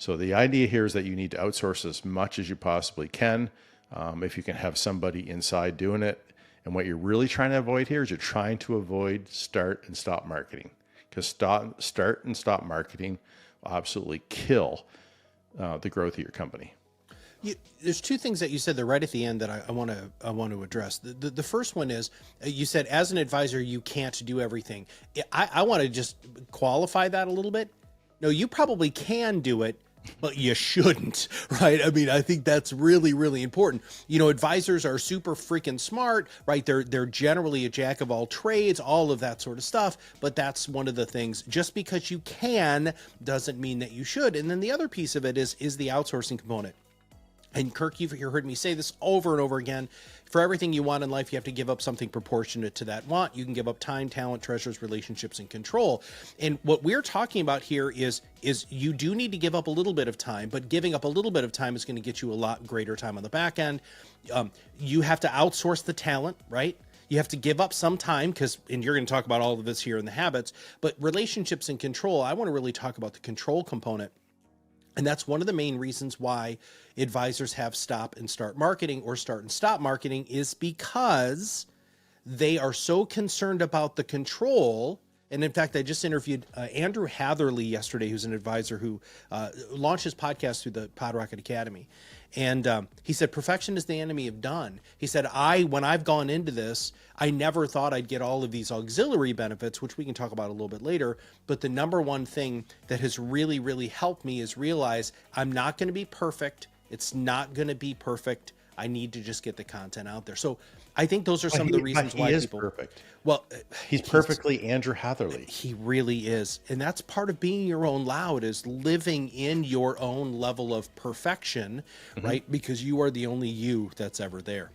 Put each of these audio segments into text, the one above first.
So the idea here is that you need to outsource as much as you possibly can. If you can have somebody inside doing it. And what you're really trying to avoid here is you're trying to avoid start and stop marketing, because start and stop marketing will absolutely kill the growth of your company. There's two things that you said there right at the end that I want to address. The first one is you said as an advisor you can't do everything. I want to just qualify that a little bit. No, you probably can do it, but you shouldn't, right? I mean, I think that's really, really important. You know, advisors are super freaking smart, right? They're generally a jack of all trades, all of that sort of stuff. But that's one of the things. Just because you can doesn't mean that you should. And then the other piece of it is the outsourcing component. And Kirk, you've heard me say this over and over again. For everything you want in life, you have to give up something proportionate to that want. You can give up time, talent, treasures, relationships, and control. And what we're talking about here is you do need to give up a little bit of time, but giving up a little bit of time is going to get you a lot greater time on the back end. You have to outsource the talent, right? You have to give up some time and you're going to talk about all of this here in the habits, but relationships and control, I want to really talk about the control component. And that's one of the main reasons why advisors have stop and start marketing or start and stop marketing, is because they are so concerned about the control. And in fact, I just interviewed Andrew Hatherley yesterday, who's an advisor who launched his podcast through the PodRocket Academy. And he said, perfection is the enemy of done. He said, when I've gone into this, I never thought I'd get all of these auxiliary benefits, which we can talk about a little bit later. But the number one thing that has really, really helped me is realize I'm not going to be perfect. It's not going to be perfect. I need to just get the content out there. So I think those are some of the reasons why people. Perfect. Well, he's perfectly Andrew Hatherley. He really is. And that's part of being your own loud, is living in your own level of perfection, right? Because you are the only you that's ever there.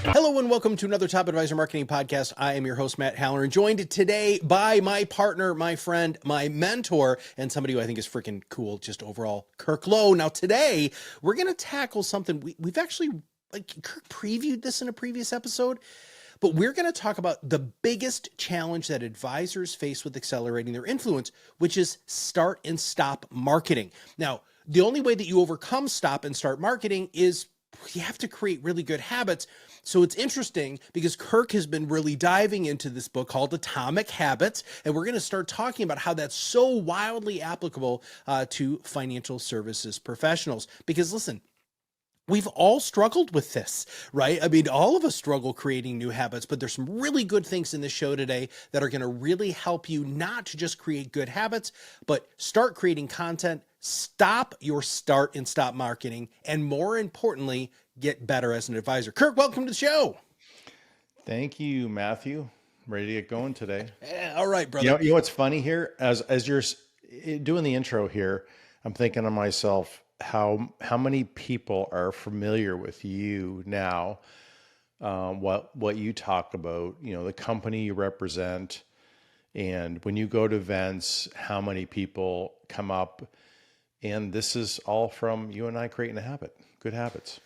Hello and welcome to another Top Advisor Marketing Podcast. I am your host, Matt Halloran, joined today by my partner, my friend, my mentor, and somebody who I think is freaking cool just overall, Kirk Lowe. Now today, we're going to tackle something we've actually, Kirk previewed this in a previous episode, but we're going to talk about the biggest challenge that advisors face with accelerating their influence, which is start and stop marketing. Now, the only way that you overcome stop and start marketing is you have to create really good habits. So it's interesting because Kirk has been really diving into this book called Atomic Habits, and we're going to start talking about how that's so wildly applicable to financial services professionals. Because listen, we've all struggled with this, right? I mean, all of us struggle creating new habits, but there's some really good things in this show today that are going to really help you not to just create good habits, but start creating content, stop your start and stop marketing, and more importantly, get better as an advisor. Kirk, welcome to the show. Thank you, Matthew. Ready to get going today. Yeah, all right, brother. You know what's funny here? As you're doing the intro here, I'm thinking to myself, how many people are familiar with you now, what you talk about, the company you represent, and when you go to events, how many people come up, and this is all from you and I creating a habit, good habits.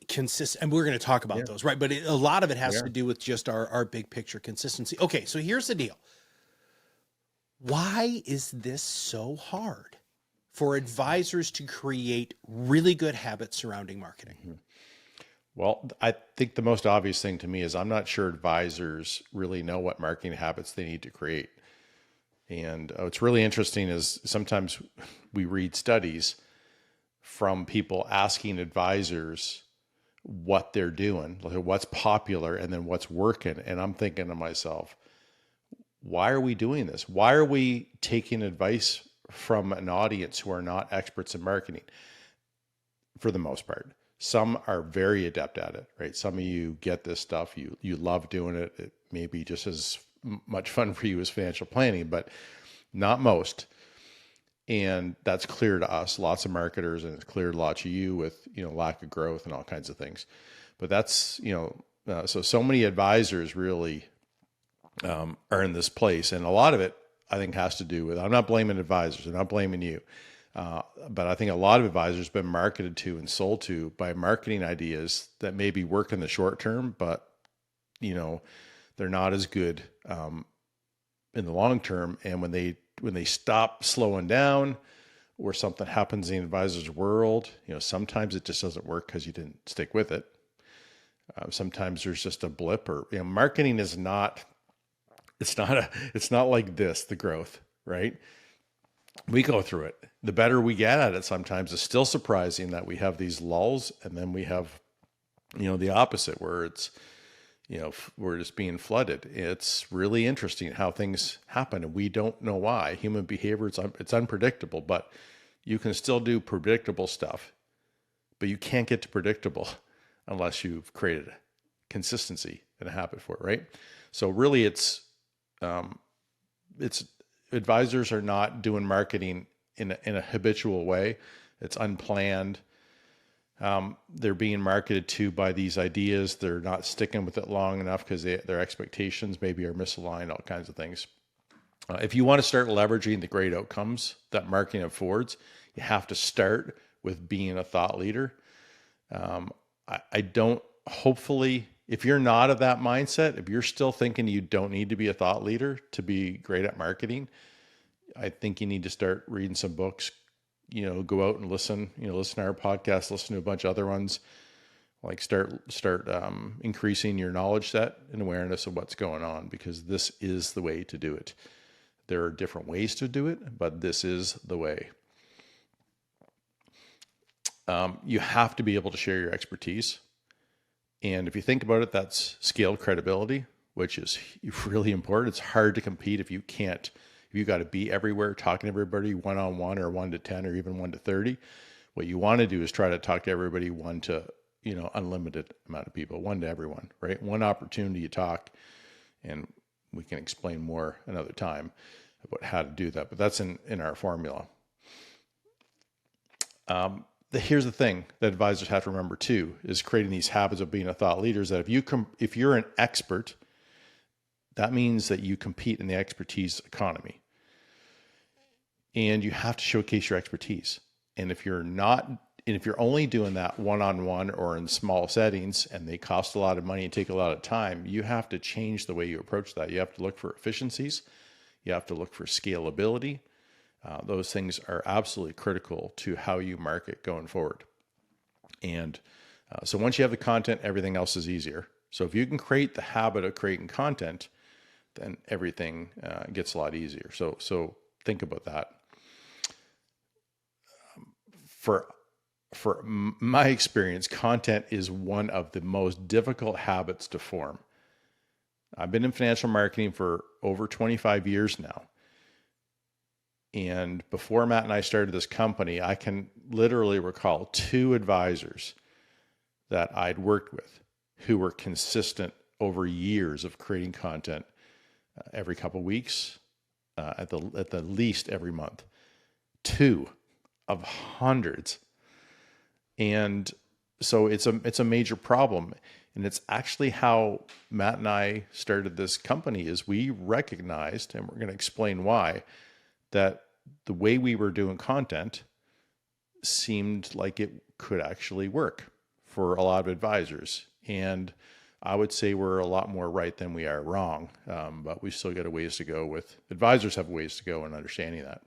Consistent, and we're going to talk about those, right? But a lot of it has to do with just our big picture consistency. Okay, so here's the deal. Why is this so hard for advisors to create really good habits surrounding marketing? Well, I think the most obvious thing to me is I'm not sure advisors really know what marketing habits they need to create. And what's really interesting is sometimes we read studies from people asking advisors what they're doing, like what's popular and then what's working. And I'm thinking to myself, why are we doing this? Why are we taking advice from an audience who are not experts in marketing? For the most part, some are very adept at it, right? Some of you get this stuff, you love doing it. It may be just as much fun for you as financial planning, but not most. And that's clear to us, lots of marketers, and it's clear to lots of you with, lack of growth and all kinds of things. But that's, so many advisors really are in this place. And a lot of it, I think, has to do with, I'm not blaming advisors, I'm not blaming you. But I think a lot of advisors have been marketed to and sold to by marketing ideas that maybe work in the short term, but, they're not as good in the long term. And when they stop slowing down, or something happens in the advisor's world, sometimes it just doesn't work because you didn't stick with it. Sometimes there's just a blip, or marketing is not. It's not like this, the growth, right? We go through it. The better we get at it, sometimes it's still surprising that we have these lulls, and then we have, the opposite where it's, we're just being flooded. It's really interesting how things happen, and we don't know why. Human behavior, it's unpredictable, but you can still do predictable stuff, but you can't get to predictable unless you've created a consistency and a habit for it, right? So really it's advisors are not doing marketing in a habitual way. It's unplanned. They're being marketed to by these ideas. They're not sticking with it long enough because their expectations maybe are misaligned, all kinds of things. If you want to start leveraging the great outcomes that marketing affords, you have to start with being a thought leader. Hopefully, if you're not of that mindset, if you're still thinking you don't need to be a thought leader to be great at marketing, I think you need to start reading some books, go out and listen to our podcast, listen to a bunch of other ones, like start increasing your knowledge set and awareness of what's going on, because this is the way to do it. There are different ways to do it, but this is the way. You have to be able to share your expertise. And if you think about it, that's scaled credibility, which is really important. It's hard to compete if you got to be everywhere, talking to everybody one-on-one or 1 to 10 or even 1 to 30. What you want to do is try to talk to everybody 1 to, unlimited amount of people, 1 to everyone, right? One opportunity to talk, and we can explain more another time about how to do that, but that's in our formula. Here's the thing that advisors have to remember too, is creating these habits of being a thought leader, is that if you're an expert, that means that you compete in the expertise economy, and you have to showcase your expertise. And if you're only doing that one-on-one or in small settings, and they cost a lot of money and take a lot of time, you have to change the way you approach that. You have to look for efficiencies. You have to look for scalability. Those things are absolutely critical to how you market going forward. And so once you have the content, everything else is easier. So if you can create the habit of creating content, then everything gets a lot easier. So think about that. For my experience, content is one of the most difficult habits to form. I've been in financial marketing for over 25 years now. And before Matt and I started this company, I can literally recall 2 advisors that I'd worked with who were consistent over years of creating content every couple of weeks, at the least every month. 2 of hundreds. And so it's a major problem. And it's actually how Matt and I started this company, is we recognized, and we're going to explain why, that the way we were doing content seemed like it could actually work for a lot of advisors. And I would say we're a lot more right than we are wrong, but we still got a ways to go advisors have ways to go in understanding that.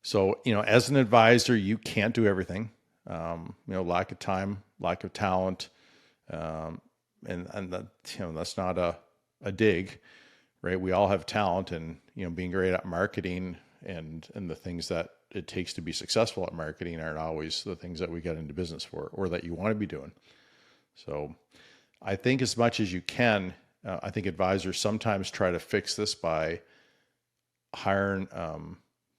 So, as an advisor, you can't do everything. Lack of time, lack of talent, and that, that's not a dig. Right. We all have talent, and, being great at marketing and the things that it takes to be successful at marketing aren't always the things that we get into business for, or that you want to be doing. So I think as much as you can, I think advisors sometimes try to fix this by hiring,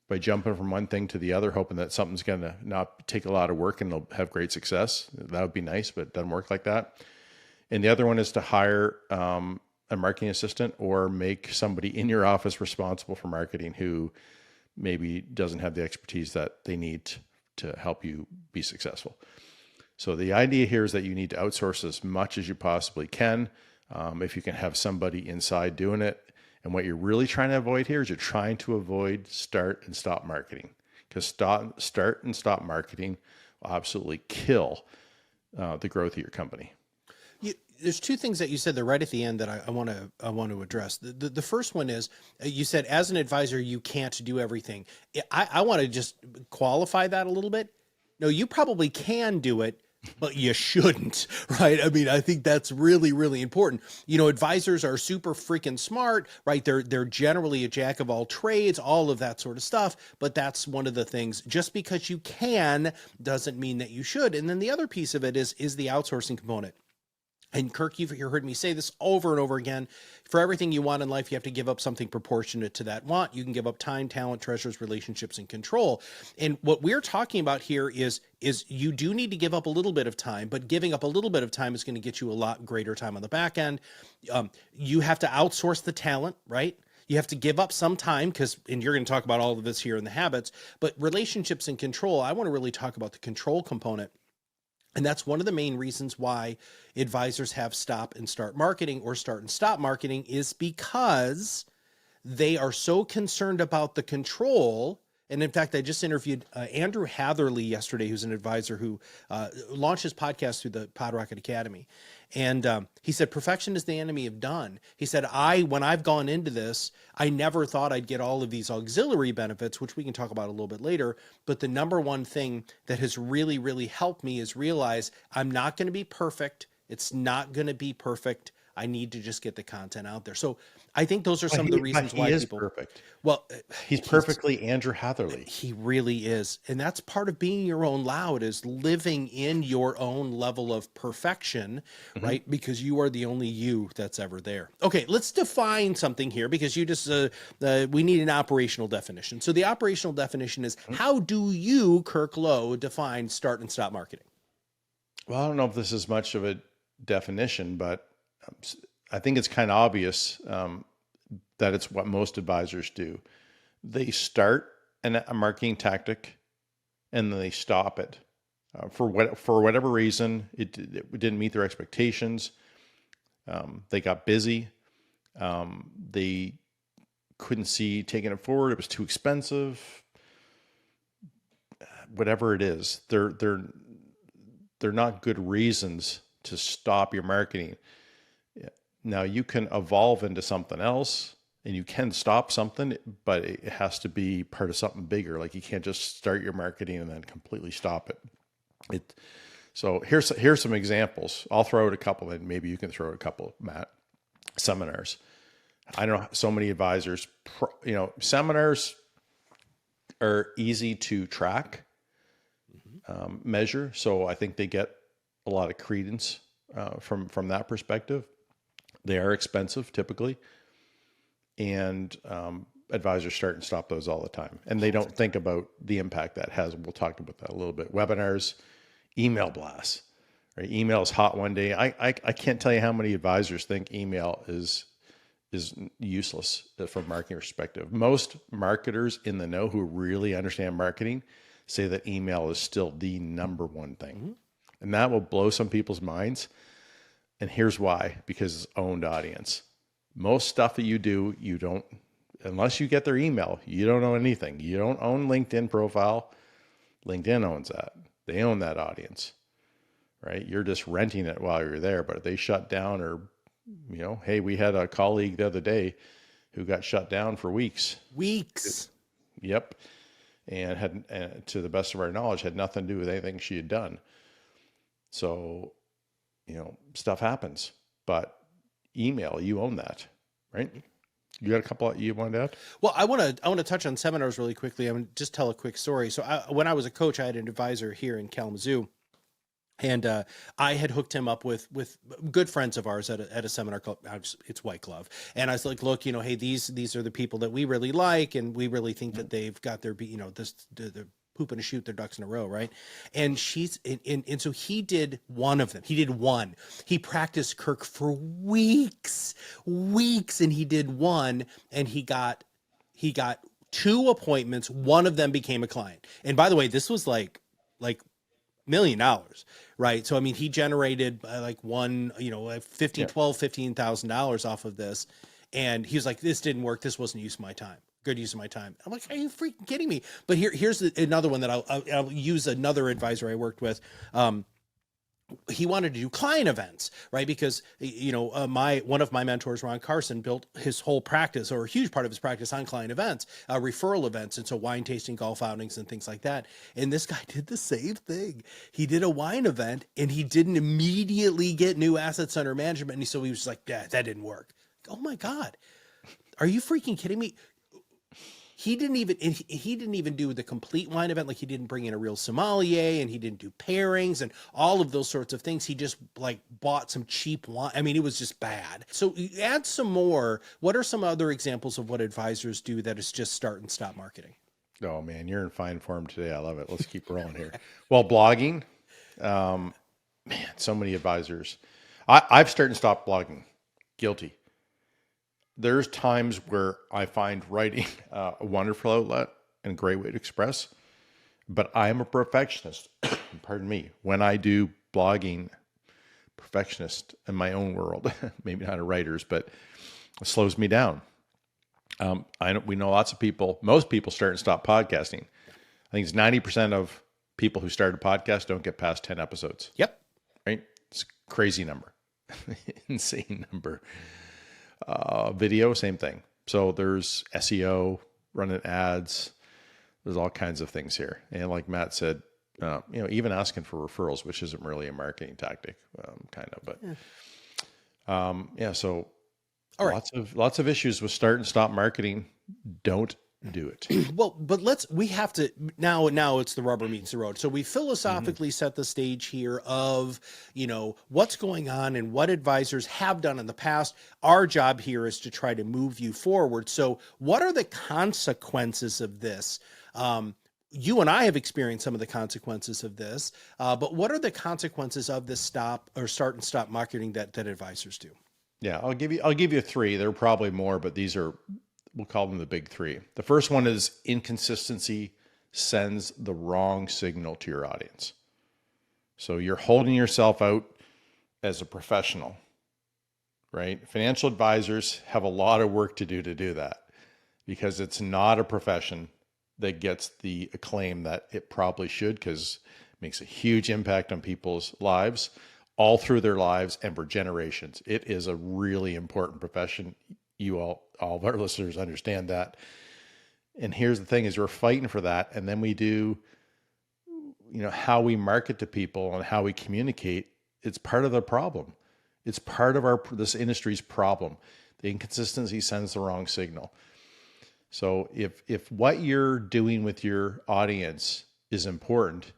by jumping from one thing to the other, hoping that something's going to not take a lot of work and they'll have great success. That would be nice, but it doesn't work like that. And the other one is to hire, a marketing assistant, or make somebody in your office responsible for marketing who maybe doesn't have the expertise that they need to help you be successful. So the idea here is that you need to outsource as much as you possibly can. If you can have somebody inside doing it. And what you're really trying to avoid here is you're trying to avoid start and stop marketing, because start and stop marketing will absolutely kill the growth of your company. there's two things that you said there right at the end that I want to address. The first one is you said as an advisor you can't do everything. I want to just qualify that a little bit. No, you probably can do it, but you shouldn't, right? I mean, I think that's really, really important. You know, advisors are super freaking smart, right? They're generally a jack of all trades, all of that sort of stuff. But that's one of the things. Just because you can doesn't mean that you should. And then the other piece of it is the outsourcing component. And Kirk, you've heard me say this over and over again. For everything you want in life, you have to give up something proportionate to that want. You can give up time, talent, treasures, relationships, and control. And what we're talking about here is you do need to give up a little bit of time, but giving up a little bit of time is going to get you a lot greater time on the back end. You have to outsource the talent, right? You have to give up some time and you're going to talk about all of this here in the habits, but relationships and control, I want to really talk about the control component. And that's one of the main reasons why advisors have stop and start marketing or start and stop marketing is because they are so concerned about the control. And in fact, I just interviewed Andrew Hatherley yesterday, who's an advisor who launched his podcast through the Pod Rocket Academy. And he said, perfection is the enemy of done. He said, when I've gone into this, I never thought I'd get all of these auxiliary benefits, which we can talk about a little bit later. But the number one thing that has really, really helped me is realize I'm not going to be perfect. It's not going to be perfect. I need to just get the content out there. So I think those are some of the reasons why people perfect. Well, he's perfectly Andrew Hatherley. He really is. And that's part of being your own loud is living in your own level of perfection, right? Because you are the only you that's ever there. Okay, let's define something here because you just, we need an operational definition. So the operational definition is how do you, Kirk Lowe, define start and stop marketing? Well, I don't know if this is much of a definition, but I think it's kind of obvious that it's what most advisors do. They start a marketing tactic and then they stop it for whatever reason. It didn't meet their expectations. They got busy. They couldn't see taking it forward. It was too expensive. Whatever it is, they're not good reasons to stop your marketing. Now you can evolve into something else and you can stop something, but it has to be part of something bigger. Like you can't just start your marketing and then completely stop it. So here's some examples. I'll throw out a couple and maybe you can throw out a couple, Matt. Seminars. I know so many advisors, seminars are easy to track, measure. So I think they get a lot of credence from that perspective. They are expensive typically, and advisors start and stop those all the time. And they don't think about the impact that has. We'll talk about that a little bit. Webinars, email blasts, right? Email is hot one day. I can't tell you how many advisors think email is useless from a marketing perspective. Most marketers in the know who really understand marketing say that email is still the number one thing. And that will blow some people's minds. And here's why, because it's owned audience. Most stuff that you do, you don't, unless you get their email, you don't own anything. You don't own LinkedIn profile. LinkedIn owns that. They own that audience, right? You're just renting it while you're there, but if they shut down or, hey, we had a colleague the other day who got shut down for weeks. Yep. And had, to the best of our knowledge, had nothing to do with anything she had done. So, stuff happens, but email, you own that, right? You got a couple you wanted to add? Well, I want to touch on seminars really quickly. I'm going to just tell a quick story. So when I was a coach, I had an advisor here in Kalamazoo, and I had hooked him up with good friends of ours at a seminar called it's White Glove. And I was like, look, hey, these are the people that we really like, and we really think that they've got their the poop and a shoot, their ducks in a row, right? And so he did one of them. He did one. He practiced Kirk for weeks, and he did one, and he got 2 appointments. One of them became a client. And by the way, this was like $1 million, right? So I mean, he generated $15,000 off of this, and he was like, "This didn't work. This wasn't use of my time." Good use of my time. I'm like, are you freaking kidding me? But here's another one that I'll use. Another advisor I worked with he wanted to do client events, right? Because one of my mentors, Ron Carson, built his whole practice, or a huge part of his practice, on client events, referral events, and so wine tasting, golf outings, and things like that. And this guy did the same thing. He did a wine event, and he didn't immediately get new assets under management. And so he was like, "Yeah, that didn't work." Oh my God, are you freaking kidding me? He didn't even do the complete wine event. Like, he didn't bring in a real sommelier, and he didn't do pairings and all of those sorts of things. He just like bought some cheap wine. I mean, it was just bad. So add some more. What are some other examples of what advisors do that is just start and stop marketing? Oh man, you're in fine form today. I love it. Let's keep rolling here. Well, blogging, man, so many advisors. I've started and stopped blogging. Guilty. There's times where I find writing a wonderful outlet and a great way to express, but I'm a perfectionist. Pardon me. When I do blogging, perfectionist in my own world, maybe not a writer's, but it slows me down. We know lots of people, most people start and stop podcasting. I think it's 90% of people who start a podcast don't get past 10 episodes. Yep. Right? It's a crazy number. Insane number. Video, same thing. So there's SEO, running ads. There's all kinds of things here. And like Matt said, even asking for referrals, which isn't really a marketing tactic, kind of, but so all right. Lots of issues with start and stop marketing. Don't do it. Well, but we have to now it's the rubber meets the road. So we philosophically set the stage here of, what's going on and what advisors have done in the past. Our job here is to try to move you forward. So what are the consequences of this? You and I have experienced some of the consequences of this, but what are the consequences of this start and stop marketing that advisors do? Yeah, I'll give you three. There are probably more, but these are, we'll call them the big three. The first one is inconsistency sends the wrong signal to your audience. So you're holding yourself out as a professional, right? Financial advisors have a lot of work to do that, because it's not a profession that gets the acclaim that it probably should, because it makes a huge impact on people's lives all through their lives and for generations. It is a really important profession. You all of our listeners understand that. And here's the thing is, we're fighting for that. And then we do, how we market to people and how we communicate. It's part of the problem. It's part of this industry's problem. The inconsistency sends the wrong signal. So if what you're doing with your audience is important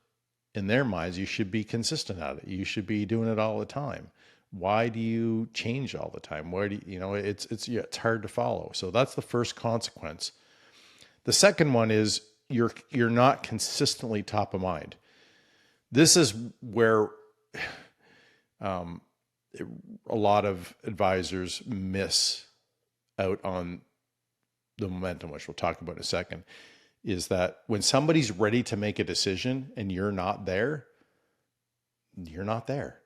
in their minds, you should be consistent at it. You should be doing it all the time. Why do you change all the time? Why do it's hard to follow. So that's the first consequence. The second one is you're not consistently top of mind. This is where a lot of advisors miss out on the momentum, which we'll talk about in a second, is that when somebody's ready to make a decision and you're not there, you're not there.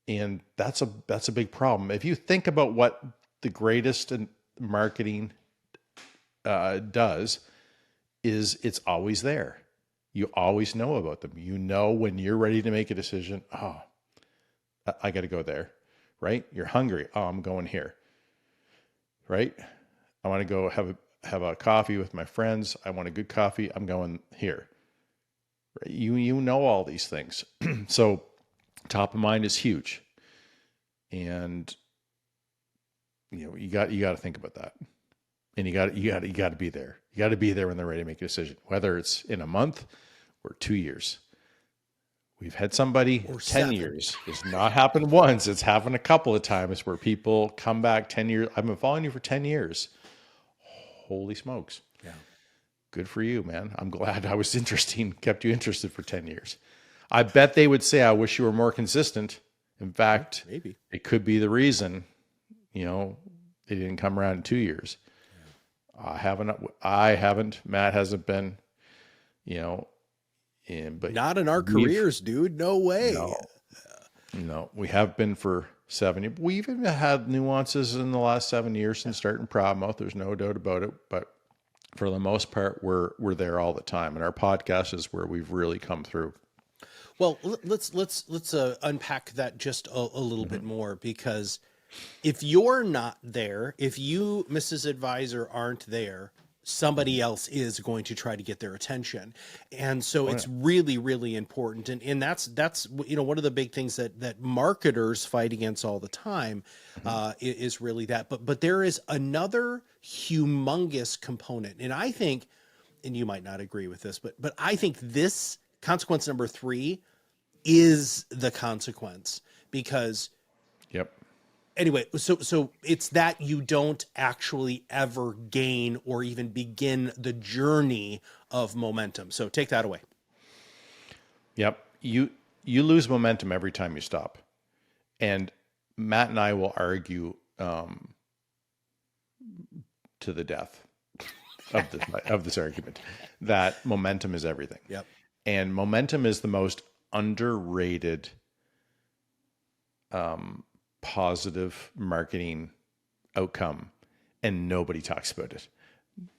And that's a big problem. If you think about what the greatest in marketing does, is it's always there. You always know about them. When you're ready to make a decision, I got to go there, right? You're hungry. Oh, I'm going here, right? I want to go have a coffee with my friends. I want a good coffee. I'm going here. Right? You know all these things. So top of mind is huge. And you got to think about that. And you got to be there. You got to be there when they're ready to make a decision, whether it's in a month or 2 years. We've had somebody or 10 7 years. It's not happened once. It's happened a couple of times where people come back 10 years. I've been following you for 10 years. Holy smokes. Yeah. Good for you, man. I'm glad I was kept you interested for 10 years. I bet they would say, I wish you were more consistent. In fact, maybe it could be the reason, they didn't come around in 2 years. Yeah. I haven't, Matt hasn't been, but not in our careers, dude. No way. No, we have been for 7 years. We even had nuances in the last 7 years since starting ProudMouth. There's no doubt about it. But for the most part, we're there all the time. And our podcast is where we've really come through. Well, let's unpack that just a little bit more, because if you're not there, if you, Mrs. Advisor, aren't there, somebody else is going to try to get their attention. And so it's really, really important. And that's, you know, one of the big things that marketers fight against all the time, is really that. But there is another humongous component. And I think, and you might not agree with this, but I think this consequence number 3 is the consequence, because Yep. anyway, so it's that you don't actually ever gain or even begin the journey of momentum. So take that away. Yep. You lose momentum every time you stop. And Matt and I will argue to the death of this argument that momentum is everything. Yep. And momentum is the most underrated positive marketing outcome, and nobody talks about it.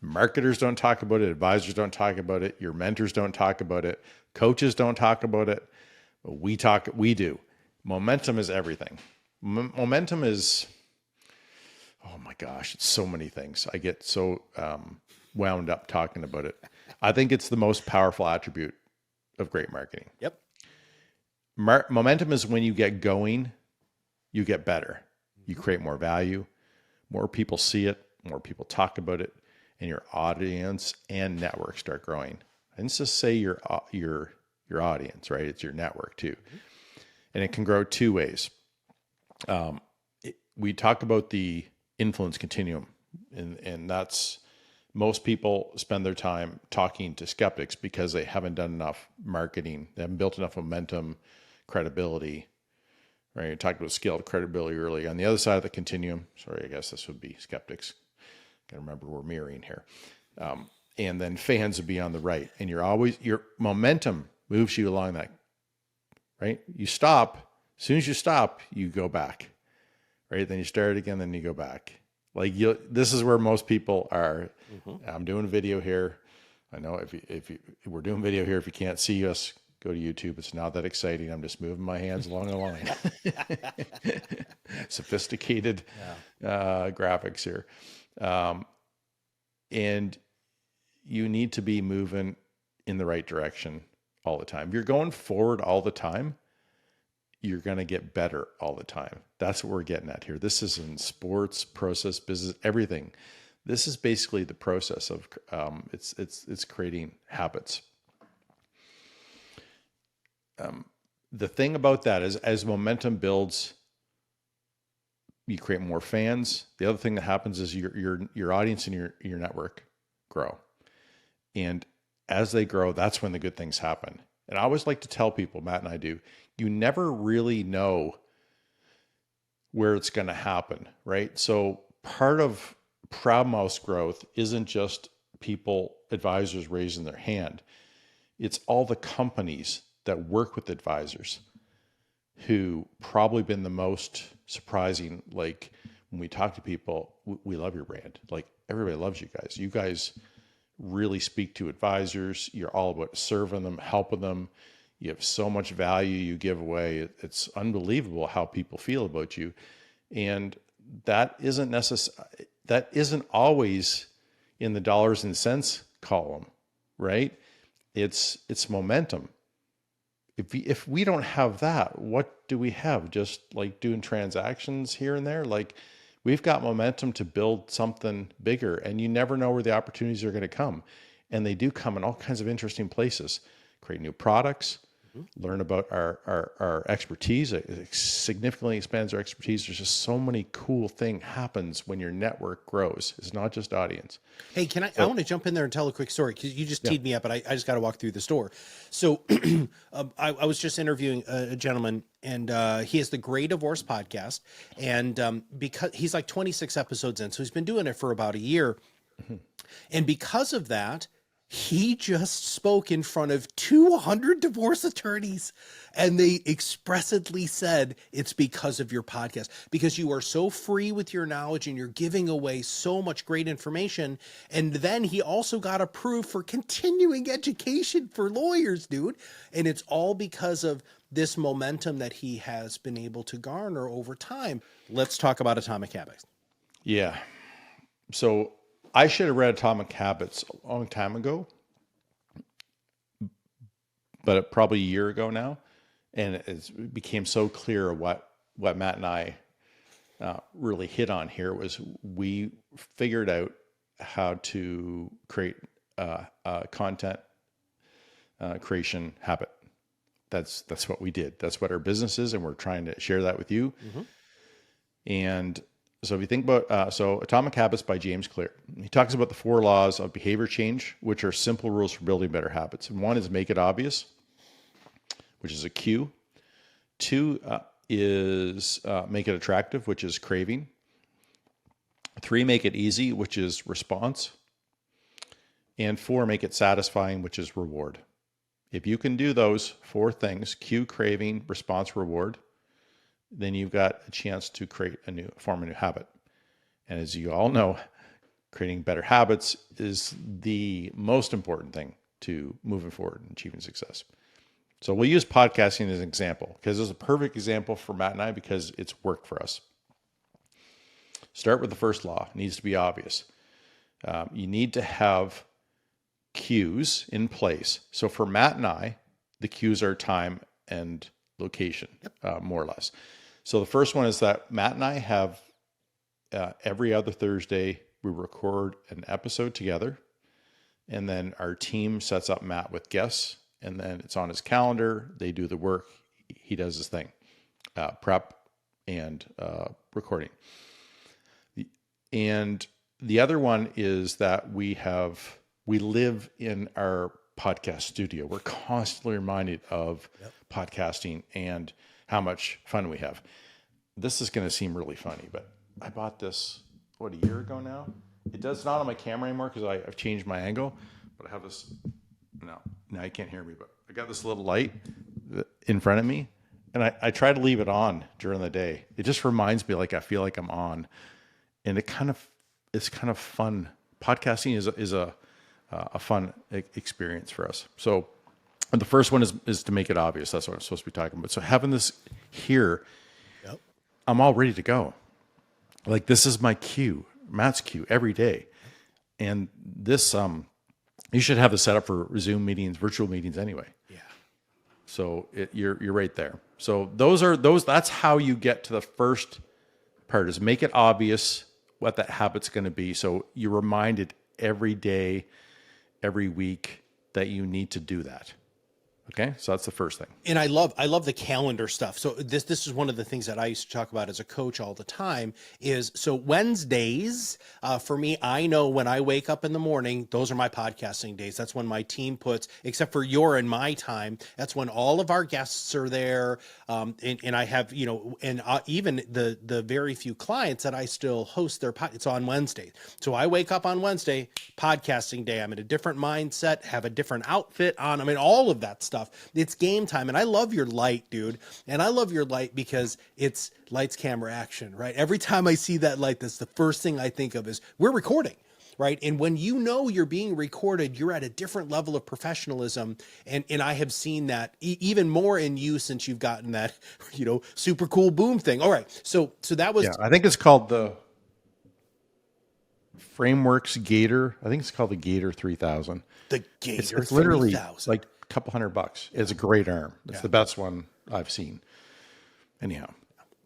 Marketers don't talk about it. Advisors don't talk about it. Your mentors don't talk about it. Coaches don't talk about it. We do. Momentum is everything. Momentum is, oh my gosh, it's so many things. I get so wound up talking about it. I think it's the most powerful attribute of great marketing. Yep. Momentum is when you get going, you get better. You create more value, more people see it, more people talk about it, and your audience and network start growing. I didn't just say your audience, right? It's your network too. And it can grow 2 ways. We talk about the influence continuum, and that's, most people spend their time talking to skeptics because they haven't done enough marketing. They haven't built enough momentum, credibility, right? You talked about skill, credibility early. On the other side of the continuum, sorry, I guess this would be skeptics. Gotta remember we're mirroring here. And then fans would be on the right. And your momentum moves you along that, right? You stop. As soon as you stop, you go back, right? Then you start again, then you go back. Like this is where most people are. I'm doing a video here. I know if we're doing video here, if you can't see us, go to YouTube. It's not that exciting. I'm just moving my hands along the line. Sophisticated graphics here. And you need to be moving in the right direction all the time. If you're going forward all the time, you're going to get better all the time. That's what we're getting at here. This is in sports, process, business, everything. This is basically the process of it's creating habits. The thing about that is, as momentum builds, you create more fans. The other thing that happens is your audience and your network grow, and as they grow, that's when the good things happen. And I always like to tell people, Matt and I do, you never really know where it's going to happen, right? So part of ProudMouth's growth isn't just people, advisors raising their hand. It's all the companies that work with advisors who probably been the most surprising. Like when we talk to people, we love your brand. Like everybody loves you guys. You guys really speak to advisors. You're all about serving them, helping them. You have so much value you give away. It's unbelievable how people feel about you. And that isn't always in the dollars and cents column, right? It's momentum. If we don't have that, what do we have? Just like doing transactions here and there? Like we've got momentum to build something bigger, and you never know where the opportunities are going to come. And they do come in all kinds of interesting places. Create new products, learn about our expertise. It significantly expands our expertise. There's just so many cool things happens when your network grows. It's not just audience. Hey, I want to jump in there and tell a quick story, because you just teed me up, but I just got to walk through the store. So I was just interviewing a gentleman, and he has the Gray Divorce podcast. And because he's like 26 episodes in, so he's been doing it for about a year. And because of that, He just spoke in front of 200 divorce attorneys, and they expressly said it's because of your podcast, because you are so free with your knowledge and you're giving away so much great information. And then he also got approved for continuing education for lawyers, dude. And it's all because of this momentum that he has been able to garner over time. Let's talk about Atomic Habits. Yeah. So I should have read Atomic Habits a long time ago, but probably a year ago now. And it became so clear what Matt and I really hit on here was we figured out how to create a content creation habit. That's what we did. That's what our business is. And we're trying to share that with you. Mm-hmm. And so if you think about, so Atomic Habits by James Clear, he talks about the 4 laws of behavior change, which are simple rules for building better habits. And 1 is make it obvious, which is a cue. 2 is make it attractive, which is craving. 3, make it easy, which is response. And 4, make it satisfying, which is reward. If you can do those 4 things, cue, craving, response, reward, then you've got a chance to form a new habit. And as you all know, creating better habits is the most important thing to moving forward and achieving success. So we'll use podcasting as an example because it's a perfect example for Matt and I because it's worked for us. Start with the first law. It needs to be obvious. You need to have cues in place. So for Matt and I, the cues are time and location, more or less. So the first one is that Matt and I have every other Thursday, we record an episode together. And then our team sets up Matt with guests. And then it's on his calendar. They do the work. He does his thing, prep and recording. And the other one is that we live in our podcast studio. We're constantly reminded of podcasting and how much fun we have. This is going to seem really funny, but I bought this, a year ago now? It does not on my camera anymore because I've changed my angle, but I have this, now you can't hear me, but I got this little light in front of me and I try to leave it on during the day. It just reminds me I feel like I'm on, and it's kind of fun. Podcasting is a fun experience for us. So the first one is to make it obvious. That's what I'm supposed to be talking about. So having this here, I'm all ready to go. This is my cue, Matt's cue every day. And this, you should have this set up for Zoom meetings, virtual meetings anyway. Yeah. So you're right there. So that's how you get to the first part is make it obvious what that habit's going to be. So you're reminded every day, every week that you need to do that. Okay. So that's the first thing. And I love the calendar stuff. So this is one of the things that I used to talk about as a coach all the time is, so Wednesdays, for me, I know when I wake up in the morning, those are my podcasting days. That's when my team puts, except for your and my time, that's when all of our guests are there. And I have, and even the very few clients that I still host it's on Wednesday. So I wake up on Wednesday, podcasting day. I'm in a different mindset, have a different outfit on. All of that stuff. It's game time. And I love your light, dude. And I love your light because it's lights, camera, action, right? Every time I see that light, that's the first thing I think of is we're recording, right? And when you're being recorded, you're at a different level of professionalism. And I have seen that even more in you since you've gotten that, super cool boom thing. All right. So that was, I think it's called the Frameworks Gator. I think it's called the Gator 3000. The Gator it's literally 3000. like couple $100. It's a great arm. It's the best one I've seen. Anyhow.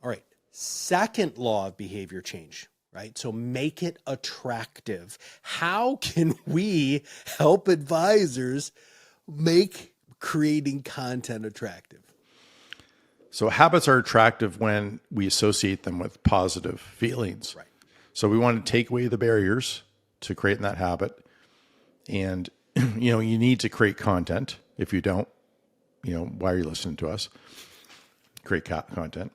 All right. Second law of behavior change, right? So make it attractive. How can we help advisors make creating content attractive? So habits are attractive when we associate them with positive feelings. Right. So we want to take away the barriers to creating that habit. And, you need to create content. If you don't, why are you listening to us? Create content.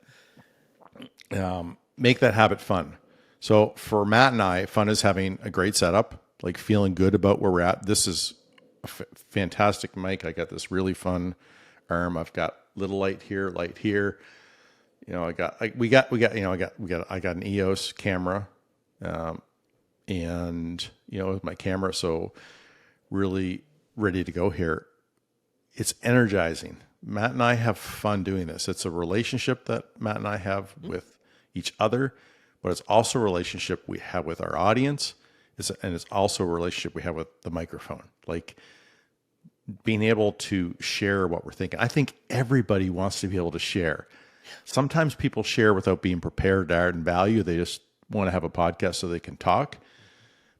Make that habit fun. So for Matt and I, fun is having a great setup, feeling good about where we're at. This is fantastic mic. I got this really fun arm. I've got little light here, light here. You know, I got an EOS camera, and you know, with my camera, so really ready to go here. It's energizing. Matt and I have fun doing this. It's a relationship that Matt and I have with each other, but it's also a relationship we have with our audience. And it's also a relationship we have with the microphone. Like being able to share what we're thinking. I think everybody wants to be able to share. Sometimes people share without being prepared to add value. They just want to have a podcast so they can talk.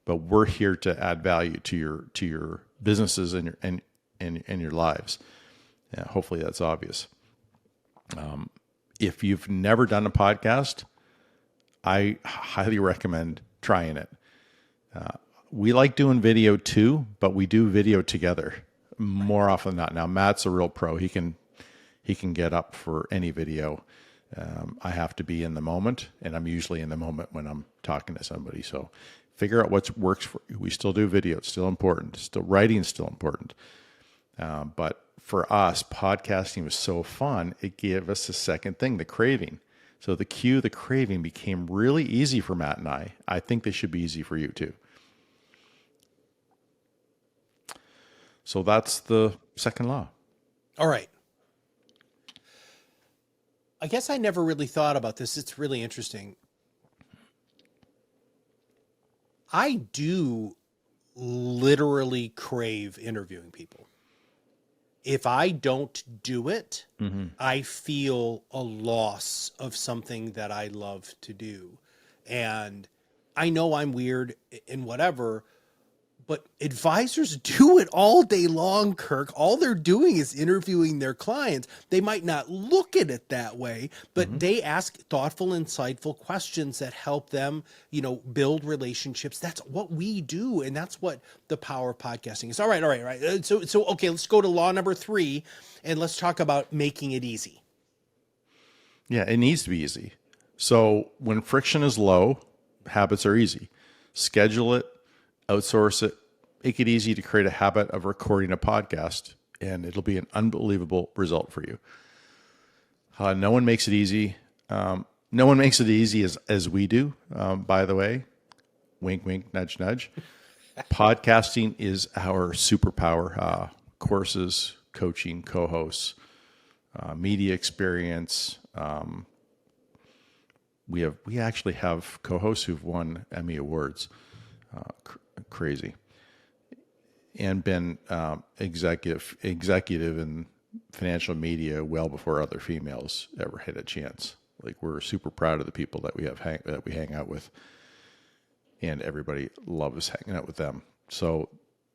But we're here to add value to your businesses and your lives. Yeah, hopefully that's obvious. If you've never done a podcast, I highly recommend trying it. We like doing video too, but we do video together more often than not. Now Matt's a real pro. He can get up for any video. I have to be in the moment, and I'm usually in the moment when I'm talking to somebody. So figure out what works for you. We still do video. It's still important. Still writing is still important. But for us, podcasting was so fun. It gave us a second thing, the craving. So the craving became really easy for Matt and I. I think they should be easy for you too. So that's the second law. All right. I guess I never really thought about this. It's really interesting. I do literally crave interviewing people. If I don't do it, I feel a loss of something that I love to do. And I know I'm weird and whatever, but advisors do it all day long, Kirk. All they're doing is interviewing their clients. They might not look at it that way, but they ask thoughtful, insightful questions that help them, you know, build relationships. That's what we do. And that's what the power of podcasting is. All right. So okay, let's go to law number 3 and let's talk about making it easy. Yeah, it needs to be easy. So when friction is low, habits are easy. Schedule it, outsource it, make it easy to create a habit of recording a podcast, and it'll be an unbelievable result for you. No one makes it easy. No one makes it easy as we do, by the way. Wink, wink, nudge, nudge. Podcasting is our superpower. Courses, coaching, co-hosts, media experience. We actually have co-hosts who've won Emmy Awards. Crazy. And been executive in financial media well before other females ever had a chance. Like, we're super proud of the people that we hang out with, and everybody loves hanging out with them. So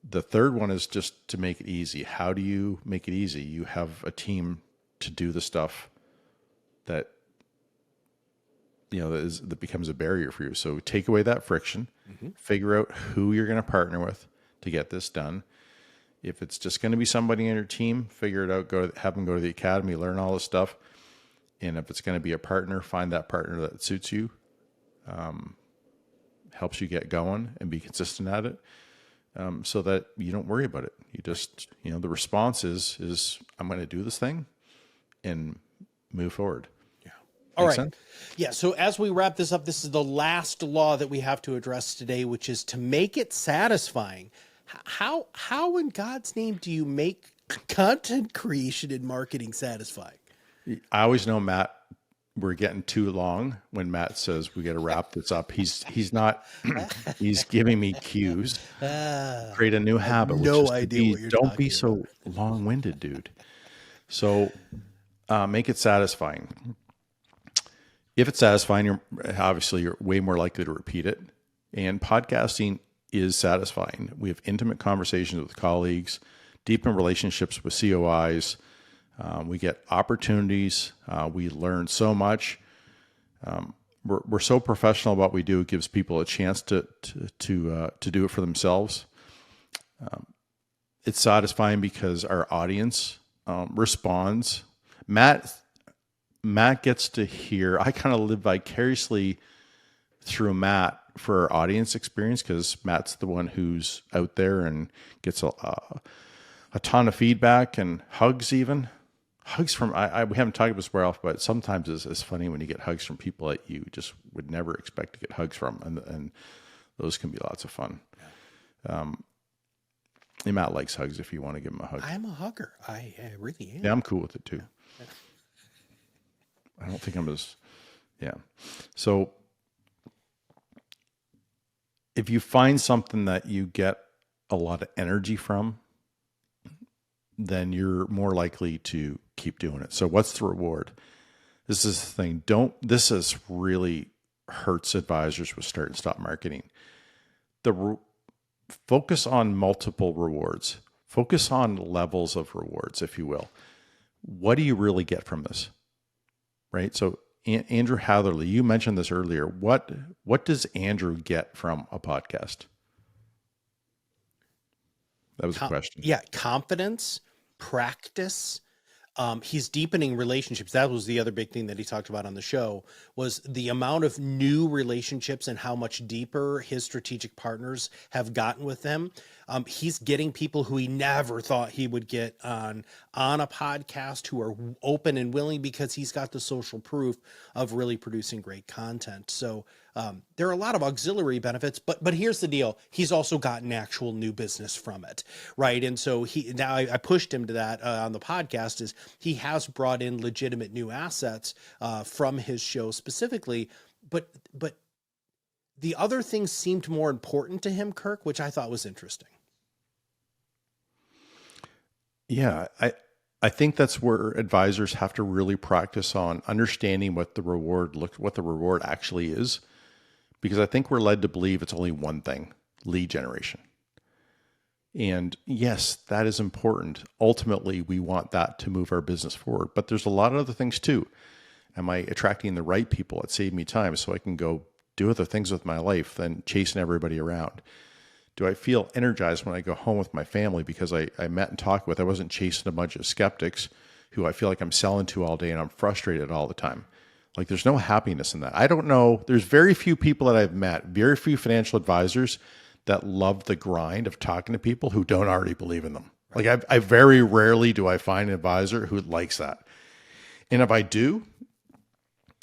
the third one is just to make it easy. How do you make it easy? You have a team to do the stuff that, you know, that becomes a barrier for you. So take away that friction, figure out who you're going to partner with to get this done. If it's just going to be somebody in your team, figure it out, have them go to the academy, learn all this stuff. And if it's going to be a partner, find that partner that suits you, helps you get going and be consistent at it, so that you don't worry about it. You just, you know, the response is I'm going to do this thing and move forward. All right. Sense? Yeah. So as we wrap this up, this is the last law that we have to address today, which is to make it satisfying. How in God's name do you make content creation and marketing satisfying? I always know, Matt, we're getting too long when Matt says we got to wrap this up. He's not, he's giving me cues. Create a new habit. No idea what you're talking Don't be so long-winded, dude. So make it satisfying. If it's satisfying, you're way more likely to repeat it. And podcasting is satisfying. We have intimate conversations with colleagues, deepen relationships with COIs. We get opportunities. We learn so much. We're so professional about what we do. It gives people a chance to do it for themselves. It's satisfying because our audience responds. Matt gets to hear. I kind of live vicariously through Matt for our audience experience, because Matt's the one who's out there and gets a ton of feedback and hugs, even hugs from, we haven't talked about this very often, but sometimes it's funny when you get hugs from people that you just would never expect to get hugs from. And those can be lots of fun. And Matt likes hugs if you want to give him a hug. I'm a hugger. I really am. Yeah, I'm cool with it too. I don't think I'm as, yeah. So if you find something that you get a lot of energy from, then you're more likely to keep doing it. So what's the reward? This is the thing. This is really hurts advisors with start and stop marketing. Focus on multiple rewards. Focus on levels of rewards, if you will. What do you really get from this? Right? So Andrew Hatherley, you mentioned this earlier. What does Andrew get from a podcast? That was a question. Yeah, confidence, practice. He's deepening relationships. That was the other big thing that he talked about on the show, was the amount of new relationships and how much deeper his strategic partners have gotten with them. He's getting people who he never thought he would get on a podcast, who are open and willing, because he's got the social proof of really producing great content. So there are a lot of auxiliary benefits, but here's the deal. He's also gotten actual new business from it, right? And so I pushed him to that on the podcast, is he has brought in legitimate new assets from his show specifically, but the other things seemed more important to him, Kirk, which I thought was interesting. Yeah, I think that's where advisors have to really practice on understanding what the reward actually is, because I think we're led to believe it's only one thing: lead generation. And yes, that is important. Ultimately, we want that to move our business forward, but there's a lot of other things too. Am I attracting the right people that save me time so I can go do other things with my life than chasing everybody around? Do I feel energized when I go home with my family because I met and talked with? I wasn't chasing a bunch of skeptics who I feel like I'm selling to all day and I'm frustrated all the time. Like, there's no happiness in that. I don't know. There's very few people that I've met, very few financial advisors that love the grind of talking to people who don't already believe in them. Right. Like, I very rarely do I find an advisor who likes that. And if I do,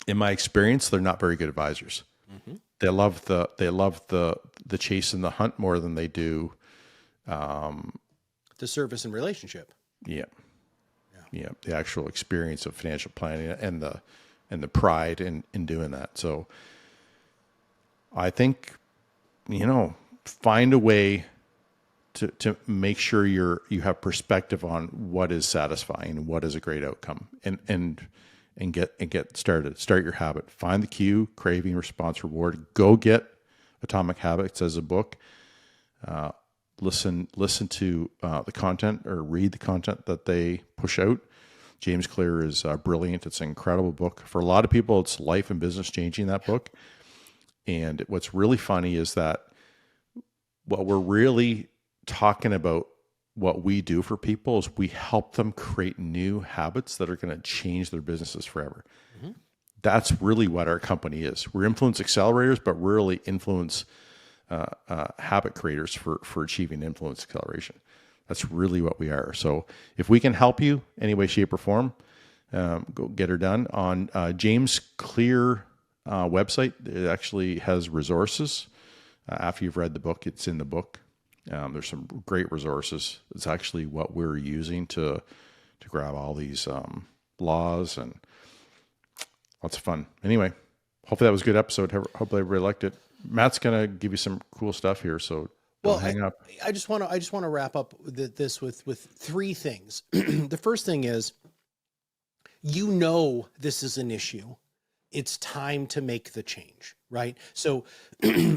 in my experience, they're not very good advisors. Mm-hmm. They love the chase and the hunt more than they do the service and relationship. Yeah. The actual experience of financial planning and the pride in doing that. So I think, find a way to make sure you have perspective on what is satisfying, what is a great outcome, and get started. Start your habit. Find the cue, craving, response, reward. Go get Atomic Habits as a book. Listen to the content, or read the content that they push out. James Clear is brilliant. It's an incredible book. For a lot of people, it's life and business changing, that book. And what's really funny is that what we're really talking about, what we do for people, is we help them create new habits that are going to change their businesses forever. Mm-hmm. That's really what our company is. We're influence accelerators, but we're really influence habit creators for achieving influence acceleration. That's really what we are. So if we can help you any way, shape, or form, go get her done. On James Clear website, it actually has resources. After you've read the book, it's in the book. There's some great resources. It's actually what we're using to grab all these laws, and lots of fun. Anyway, hopefully that was a good episode. Hopefully everybody liked it. Matt's gonna give you some cool stuff here, so don't hang up. I just want to wrap up this with three things. The first thing is, this is an issue. It's time to make the change, right? So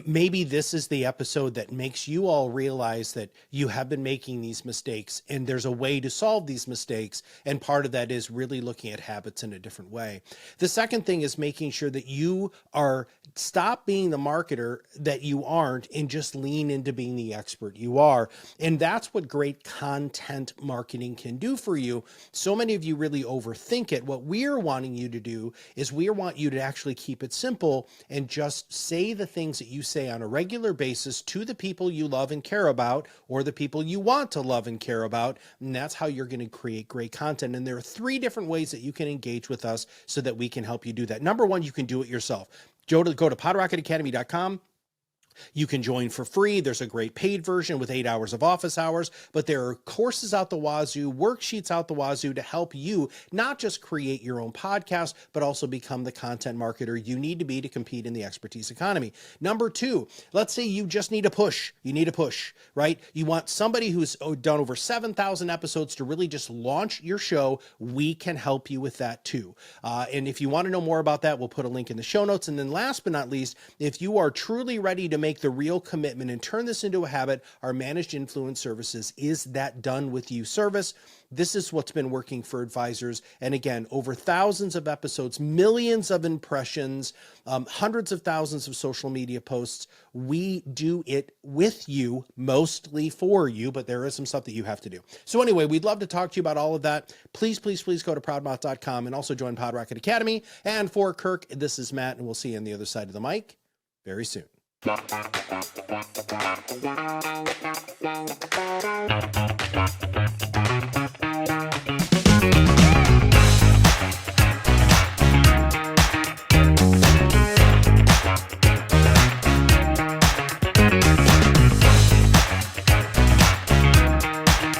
maybe this is the episode that makes you all realize that you have been making these mistakes and there's a way to solve these mistakes. And part of that is really looking at habits in a different way. The second thing is making sure that you stop being the marketer that you aren't and just lean into being the expert you are. And that's what great content marketing can do for you. So many of you really overthink it. What we're wanting you to do is we want you to actually keep it simple and just just say the things that you say on a regular basis to the people you love and care about, or the people you want to love and care about. And that's how you're going to create great content. And there are 3 different ways that you can engage with us so that we can help you do that. Number 1, you can do it yourself. Go to PodRocketAcademy.com. You can join for free. There's a great paid version with 8 hours of office hours, but there are courses out the wazoo, worksheets out the wazoo to help you not just create your own podcast, but also become the content marketer you need to be to compete in the expertise economy. Number 2, let's say you just need a push. You need a push, right? You want somebody who's done over 7,000 episodes to really just launch your show. We can help you with that too. And if you want to know more about that, we'll put a link in the show notes. And then last but not least, if you are truly ready to make the real commitment and turn this into a habit, our managed influence services is that done with you service. This is what's been working for advisors. And again, over thousands of episodes, millions of impressions, hundreds of thousands of social media posts. We do it with you, mostly for you, but there is some stuff that you have to do. So anyway, we'd love to talk to you about all of that. Please, please, please go to ProudMouth.com and also join PodRocket Academy. And for Kirk, this is Matt, and we'll see you on the other side of the mic very soon.